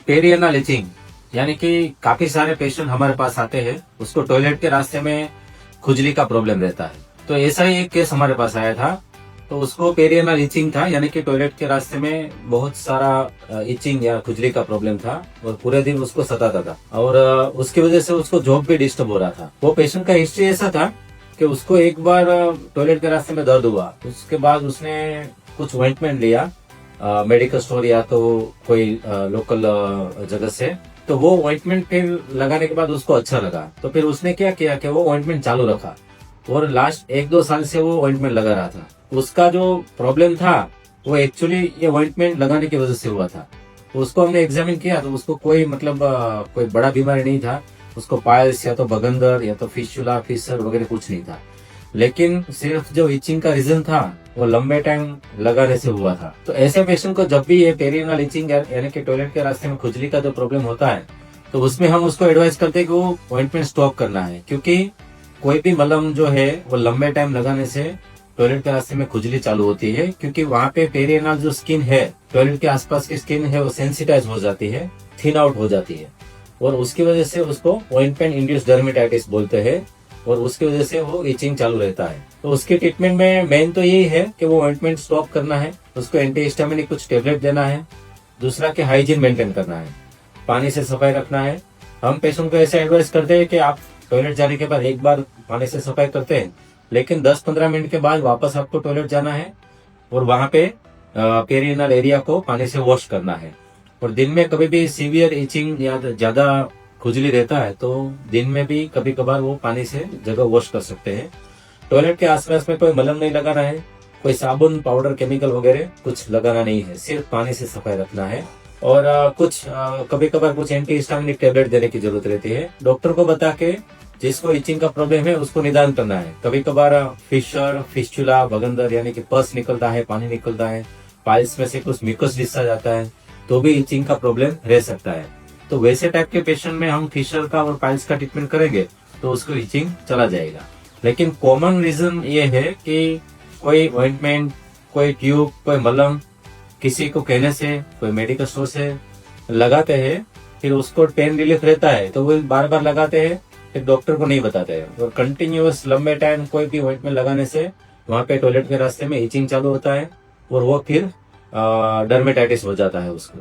Perianal etching यानी कि काफी सारे पेशेंट हमारे पास आते हैं, उसको टॉयलेट के रास्ते में खुजली का प्रॉब्लम रहता है। तो ऐसा ही एक केस हमारे पास आया था। तो उसको पेरियनल इचिंग था, यानी कि टॉयलेट के रास्ते में बहुत सारा इचिंग या खुजली का प्रॉब्लम था और पूरे दिन उसको सताता था और उसकी वजह से उसको जॉब भी डिस्टर्ब हो रहा था। वो पेशेंट का हिस्ट्री ऐसा था कि उसको एक बार टॉयलेट के रास्ते में दर्द हुआ, उसके बाद उसने कुछ ऑइंटमेंट लिया मेडिकल स्टोर या तो कोई लोकल जगह से। तो वो ऑइंटमेंट फिर लगाने के बाद उसको अच्छा लगा, तो फिर उसने क्या किया कि वो ऑइंटमेंट चालू रखा और लास्ट 1-2 साल से वो ऑइंटमेंट लगा रहा था। उसका जो प्रॉब्लम था वो एक्चुअली ये ऑइंटमेंट लगाने की वजह से हुआ था। तो उसको हमने एग्जामिन किया तो उसको कोई कोई बड़ा बीमारी नहीं था। उसको पाइल्स या तो बगंदर या तो फिस्टुला फिशर वगैरह कुछ नहीं था, लेकिन सिर्फ जो इचिंग का रीजन था वो लंबे टाइम लगाने से हुआ था। तो ऐसे पेशेंट को जब भी ये पेरियनल इचिंग यानी कि टॉयलेट के रास्ते में खुजली का जो प्रॉब्लम होता है, तो उसमें हम उसको एडवाइस करते हैं कि वो ऑइंटमेंट स्टॉप करना है, क्योंकि कोई भी मलहम जो है वो लंबे टाइम लगाने से टॉयलेट के रास्ते में खुजली चालू होती है, क्योंकि वहाँ पे पेरियनल जो स्किन है, टॉयलेट के आसपास की स्किन है, वो सेंसिटाइज हो जाती है, थिन आउट हो जाती है और उसकी वजह से उसको ऑइंटमेंट इंड्यूस्ड डर्मेटाइटिस बोलते हैं और उसकी वजह से वो इचिंग चालू रहता है। तो उसके ट्रीटमेंट में मेन तो यही है कि वो ऑइंटमेंट स्टॉप करना है, उसको एंटीहिस्टामिनिक कुछ टेबलेट देना है, दूसरा कि हाइजीन मेंटेन करना है, पानी से सफाई रखना है। हम पेशेंट को ऐसे एडवाइस करते हैं कि आप टॉयलेट जाने के बाद एक बार पानी से सफाई करते हैं, लेकिन 10-15 मिनट के बाद वापस आपको टॉयलेट जाना है और वहां पे पेरियनल एरिया को पानी से वॉश करना है। और दिन में कभी भी सीवियर इचिंग या ज्यादा खुजली रहता है तो दिन में भी कभी कभार वो पानी से जगह वॉश कर सकते हैं। टॉयलेट के आसपास में कोई मलहम नहीं लगाना है, कोई साबुन पाउडर केमिकल वगैरह कुछ लगाना नहीं है, सिर्फ पानी से सफाई रखना है। और कभी कभार कुछ एंटीहिस्टामिनिक टेबलेट देने की जरूरत रहती है। डॉक्टर को बता के जिसको इचिंग का प्रॉब्लम है उसको निदान करना है। कभी कभार फिशर फिस्टुला बगंदर यानी कि पस निकलता है, पानी निकलता है, पाइल्स में से कुछ म्यूकस डिस्चार्ज आता है, तो भी इचिंग का प्रॉब्लम रह सकता है। तो वैसे टाइप के पेशेंट में हम फिशर का और पाइल्स का ट्रीटमेंट करेंगे तो उसको इचिंग चला जाएगा। लेकिन कॉमन रीजन ये है कि कोई ऑइंटमेंट, कोई ट्यूब, कोई मलहम किसी को कहने से, कोई मेडिकल स्टोर से लगाते हैं, फिर उसको पेन रिलीफ रहता है तो वो बार बार लगाते हैं, फिर डॉक्टर को नहीं बताते हैं और कंटिन्यूअस लंबे टाइम कोई भी ऑइंटमेंट लगाने से वहां पे टॉयलेट के रास्ते में इचिंग चालू होता है और वो फिर डर्मेटाइटिस हो जाता है उसको।